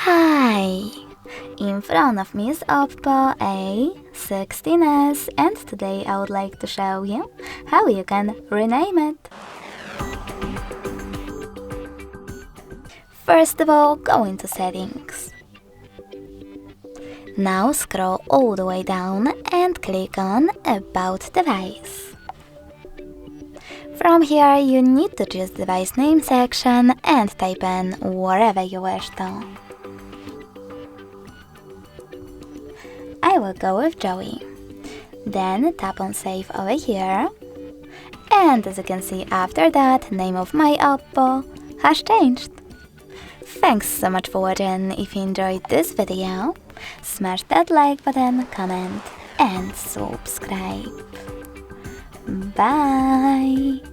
Hi! In front of me is OPPO A16S, and today I would like to show you how you can rename it. First of all, go into Settings. Now scroll all the way down and click on About Device. From here you need to choose Device Name section and type in whatever you wish to. I will go with Joey. Then tap on Save over here. And as you can see, after that, name of my OPPO has changed. Thanks so much for watching. If you enjoyed this video, smash that like button, comment and subscribe. Bye!